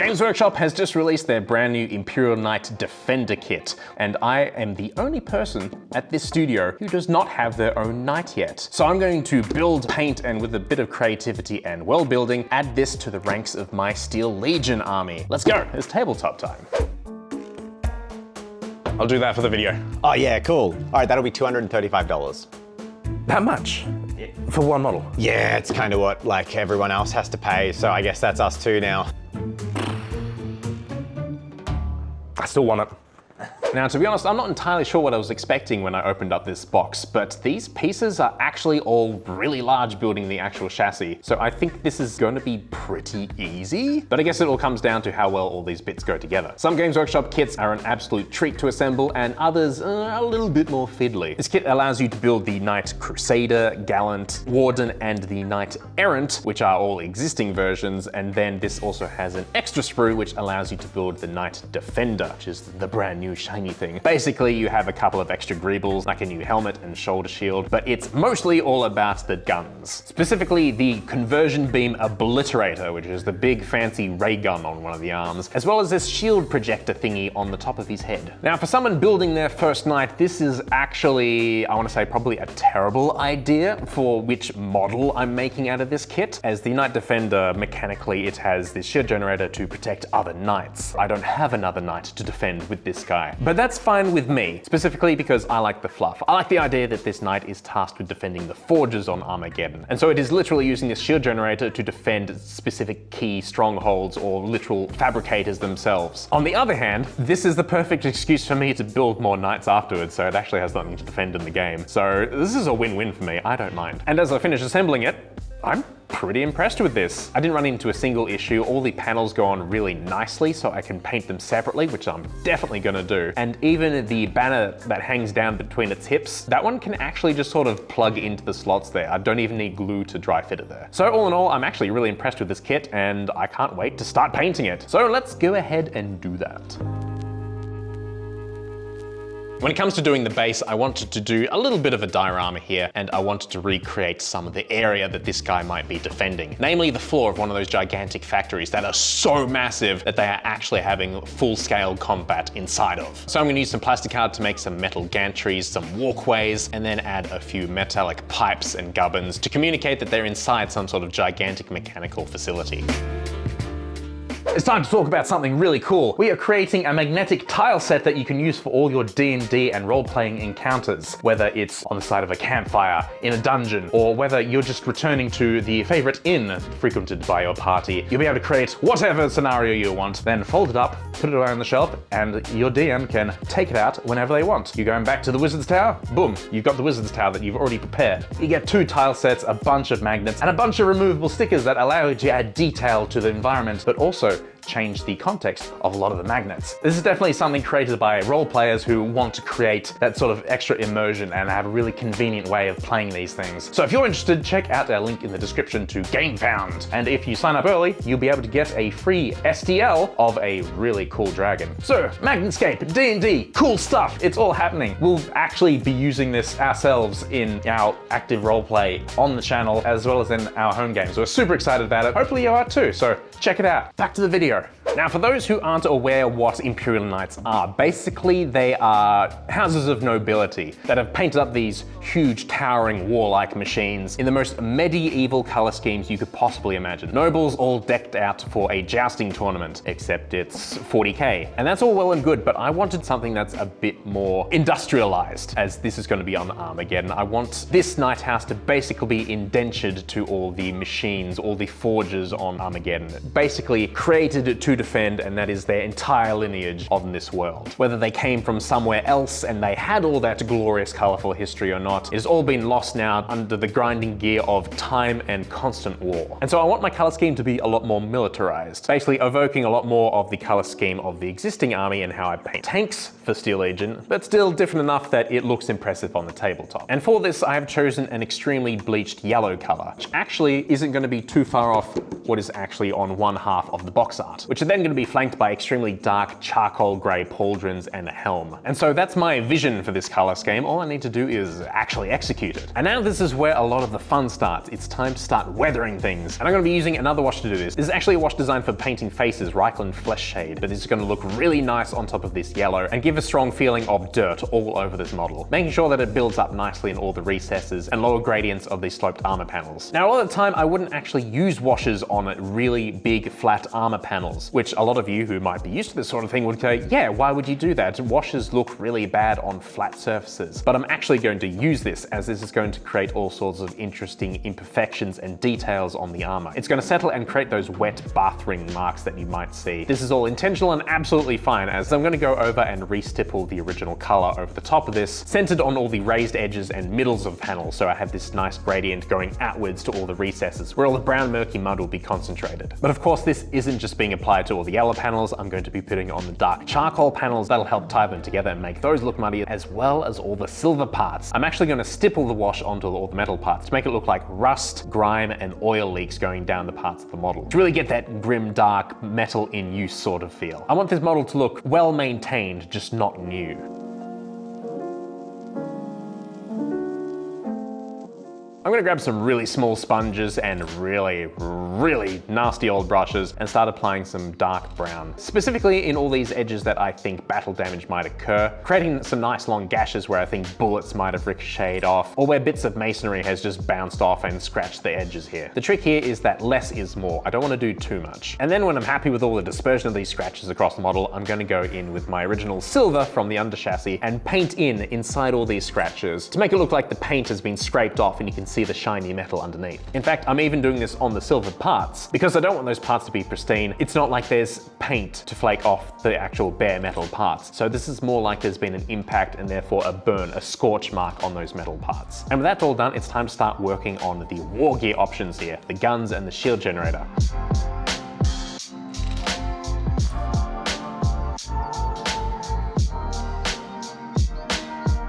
Games Workshop has just released their brand new Imperial Knight Defender kit, and I am the only person at this studio who does not have their own knight yet. So I'm going to build, paint, and with a bit of creativity and world building, add this to the ranks of my Steel Legion army. Let's go, it's tabletop time. I'll do that for the video. Oh yeah, cool. All right, that'll be $235. That much? For one model? Yeah, it's kind of what like everyone else has to pay, so I guess that's us too now. I still want it. Now, to be honest, I'm not entirely sure what I was expecting when I opened up this box, but these pieces are actually all really large building the actual chassis. So I think this is going to be pretty easy, but I guess it all comes down to how well all these bits go together. Some Games Workshop kits are an absolute treat to assemble, and others are a little bit more fiddly. This kit allows you to build the Knight Crusader, Gallant, Warden, and the Knight Errant, which are all existing versions, and then this also has an extra sprue which allows you to build the Knight Defender, which is the brand new shiny thing. Basically, you have a couple of extra greebles, like a new helmet and shoulder shield, but it's mostly all about the guns. Specifically, the Conversion Beam Obliterator, which is the big fancy ray gun on one of the arms, as well as this shield projector thingy on the top of his head. Now, for someone building their first knight, this is actually, I want to say, probably a terrible idea for which model I'm making out of this kit. As the Knight Defender, mechanically, it has this shield generator to protect other knights. I don't have another knight to defend with this guy. But that's fine with me, specifically because I like the fluff. I like the idea that this knight is tasked with defending the forges on Armageddon. And so it is literally using this shield generator to defend specific key strongholds or literal fabricators themselves. On the other hand, this is the perfect excuse for me to build more knights afterwards, so it actually has nothing to defend in the game. So this is a win-win for me, I don't mind. And as I finish assembling it, I'm pretty impressed with this. I didn't run into a single issue. All the panels go on really nicely, so I can paint them separately, which I'm definitely gonna do. And even the banner that hangs down between its hips, that one can actually just sort of plug into the slots there. I don't even need glue to dry fit it there. So all in all, I'm actually really impressed with this kit, and I can't wait to start painting it. So let's go ahead and do that. When it comes to doing the base, I wanted to do a little bit of a diorama here, and I wanted to recreate some of the area that this guy might be defending. Namely, the floor of one of those gigantic factories that are so massive that they are actually having full-scale combat inside of. So I'm gonna use some plastic art to make some metal gantries, some walkways, and then add a few metallic pipes and gubbins to communicate that they're inside some sort of gigantic mechanical facility. It's time to talk about something really cool. We are creating a magnetic tile set that you can use for all your D&D and role-playing encounters, whether it's on the side of a campfire, in a dungeon, or whether you're just returning to the favorite inn frequented by your party. You'll be able to create whatever scenario you want, then fold it up, put it away on the shelf, and your DM can take it out whenever they want. You're going back to the Wizard's Tower? Boom, you've got the Wizard's Tower that you've already prepared. You get 2 tile sets, a bunch of magnets, and a bunch of removable stickers that allow you to add detail to the environment, but also change the context of a lot of the magnets. This is definitely something created by role players who want to create that sort of extra immersion and have a really convenient way of playing these things. So if you're interested, check out our link in the description to GameFound. And if you sign up early, you'll be able to get a free STL of a really cool dragon. So, Magnetscape, D&D, cool stuff, it's all happening. We'll actually be using this ourselves in our active roleplay on the channel, as well as in our home games. We're super excited about it. Hopefully you are too, so check it out. Back to the video. Now, for those who aren't aware what Imperial Knights are, basically they are houses of nobility that have painted up these huge towering warlike machines in the most medieval color schemes you could possibly imagine. Nobles all decked out for a jousting tournament, except it's 40k. And that's all well and good, but I wanted something that's a bit more industrialized, as this is going to be on Armageddon. I want this knight house to basically be indentured to all the machines, all the forges on Armageddon. Basically created to defend, and that is their entire lineage on this world. Whether they came from somewhere else and they had all that glorious, colorful history or not, it has all been lost now under the grinding gear of time and constant war. And so I want my color scheme to be a lot more militarized, basically evoking a lot more of the color scheme of the existing army and how I paint tanks for Steel Legion, but still different enough that it looks impressive on the tabletop. And for this, I have chosen an extremely bleached yellow color, which actually isn't going to be too far off what is actually on one half of the box art, which then going to be flanked by extremely dark charcoal grey pauldrons and a helm. And so that's my vision for this color scheme. All I need to do is actually execute it. And now this is where a lot of the fun starts. It's time to start weathering things. And I'm going to be using another wash to do this. This is actually a wash designed for painting faces, Reichland Flesh Shade, but this is going to look really nice on top of this yellow and give a strong feeling of dirt all over this model, making sure that it builds up nicely in all the recesses and lower gradients of these sloped armor panels. Now, a lot of the time I wouldn't actually use washes on really big flat armor panels, which a lot of you who might be used to this sort of thing would say, yeah, why would you do that? Washes look really bad on flat surfaces. But I'm actually going to use this, as this is going to create all sorts of interesting imperfections and details on the armor. It's going to settle and create those wet bath ring marks that you might see. This is all intentional and absolutely fine, as I'm going to go over and re-stipple the original color over the top of this, centered on all the raised edges and middles of panels, so I have this nice gradient going outwards to all the recesses, where all the brown murky mud will be concentrated. But of course, this isn't just being applied to all the yellow panels. I'm going to be putting on the dark charcoal panels. That'll help tie them together and make those look muddy, as well as all the silver parts. I'm actually going to stipple the wash onto all the metal parts to make it look like rust, grime, and oil leaks going down the parts of the model, to really get that grim, dark, metal in use sort of feel. I want this model to look well maintained, just not new. I'm gonna grab some really small sponges and really nasty old brushes and start applying some dark brown, specifically in all these edges that I think battle damage might occur, creating some nice long gashes where I think bullets might have ricocheted off, or where bits of masonry has just bounced off and scratched the edges here. The trick here is that less is more. I don't wanna do too much. And then when I'm happy with all the dispersion of these scratches across the model, I'm gonna go in with my original silver from the under chassis and paint inside all these scratches to make it look like the paint has been scraped off and you can see the shiny metal underneath. In fact, I'm even doing this on the silver parts because I don't want those parts to be pristine. It's not like there's paint to flake off the actual bare metal parts. So this is more like there's been an impact and therefore a burn, a scorch mark on those metal parts. And with that all done, it's time to start working on the war gear options here, the guns and the shield generator.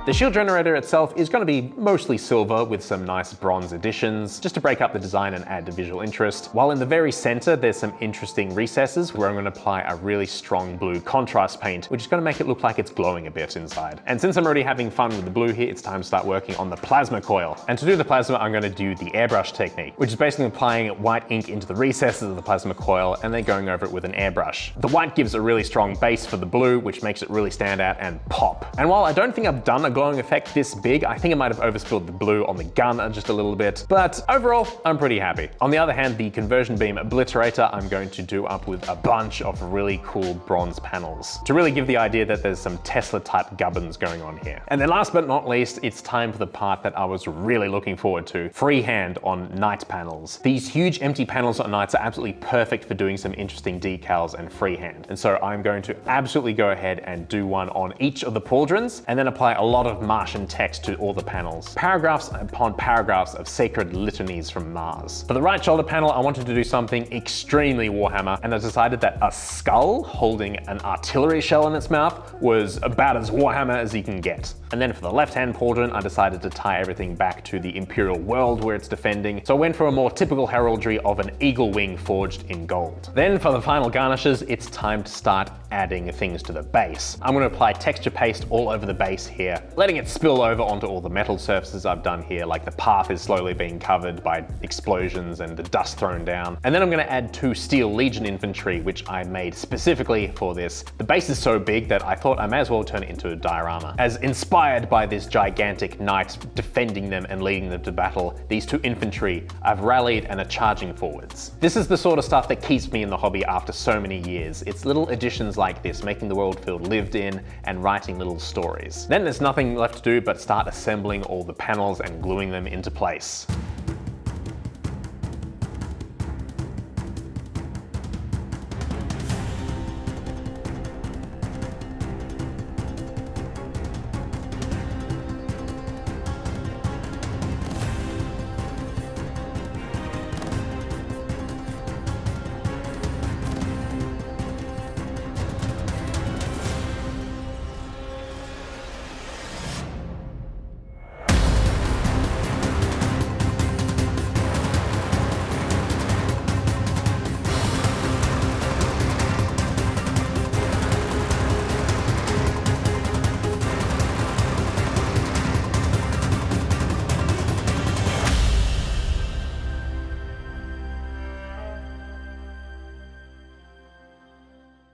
The shield generator itself is going to be mostly silver with some nice bronze additions, just to break up the design and add to visual interest. While in the very center, there's some interesting recesses where I'm going to apply a really strong blue contrast paint, which is going to make it look like it's glowing a bit inside. And since I'm already having fun with the blue here, it's time to start working on the plasma coil. And to do the plasma, I'm going to do the airbrush technique, which is basically applying white ink into the recesses of the plasma coil and then going over it with an airbrush. The white gives a really strong base for the blue, which makes it really stand out and pop. And while I don't think I've done a glowing effect this big, I think I might have overspilled the blue on the gun just a little bit, but overall, I'm pretty happy. On the other hand, the conversion beam obliterator, I'm going to do up with a bunch of really cool bronze panels to really give the idea that there's some Tesla type gubbins going on here. And then last but not least, it's time for the part that I was really looking forward to, freehand on knight panels. These huge empty panels on knights are absolutely perfect for doing some interesting decals and freehand. And so I'm going to absolutely go ahead and do one on each of the pauldrons and then apply a lot of Martian text to all the panels. Paragraphs upon paragraphs of sacred litanies from Mars. For the right shoulder panel, I wanted to do something extremely Warhammer, and I decided that a skull holding an artillery shell in its mouth was about as Warhammer as you can get. And then for the left-hand pauldron, I decided to tie everything back to the Imperial world where it's defending, so I went for a more typical heraldry of an eagle wing forged in gold. Then for the final garnishes, it's time to start adding things to the base. I'm going to apply texture paste all over the base here, letting it spill over onto all the metal surfaces I've done here, like the path is slowly being covered by explosions and the dust thrown down. And then I'm going to add 2 Steel Legion infantry, which I made specifically for this. The base is so big that I thought I may as well turn it into a diorama. As inspired by this gigantic knight defending them and leading them to battle, these 2 infantry have rallied and are charging forwards. This is the sort of stuff that keeps me in the hobby after so many years. It's little additions like this, making the world feel lived in and writing little stories. Then there's nothing left to do but start assembling all the panels and gluing them into place.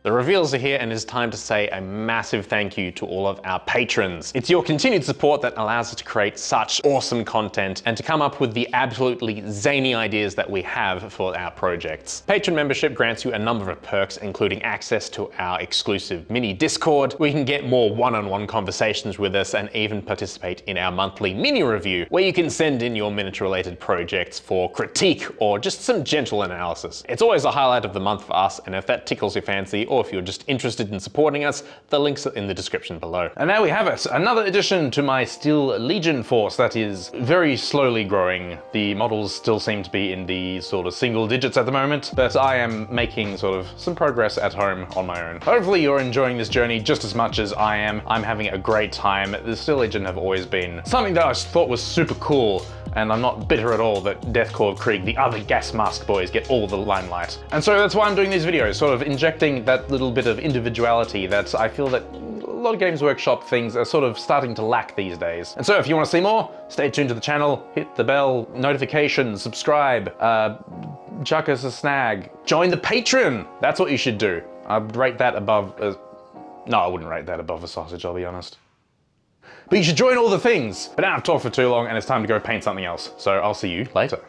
The reveals are here, and it's time to say a massive thank you to all of our patrons. It's your continued support that allows us to create such awesome content and to come up with the absolutely zany ideas that we have for our projects. Patron membership grants you a number of perks, including access to our exclusive mini Discord, where you can get more one-on-one conversations with us and even participate in our monthly mini review, where you can send in your miniature-related projects for critique or just some gentle analysis. It's always a highlight of the month for us, and if that tickles your fancy, or if you're just interested in supporting us, the links are in the description below. And there we have it, another addition to my Steel Legion force that is very slowly growing. The models still seem to be in the sort of single digits at the moment, but I am making sort of some progress at home on my own. Hopefully you're enjoying this journey just as much as I am. I'm having a great time. The Steel Legion have always been something that I thought was super cool, and I'm not bitter at all that Deathcore of Krieg, the other gas mask boys, get all the limelight. And so that's why I'm doing these videos, sort of injecting that little bit of individuality that I feel that a lot of Games Workshop things are sort of starting to lack these days. And so if you want to see more, stay tuned to the channel, hit the bell, notifications, subscribe, chuck us a snag, join the Patreon. That's what you should do. I'd rate that above, no, I wouldn't rate that above a sausage, I'll be honest. But you should join all the things. But now I've talked for too long and it's time to go paint something else. So I'll see you later.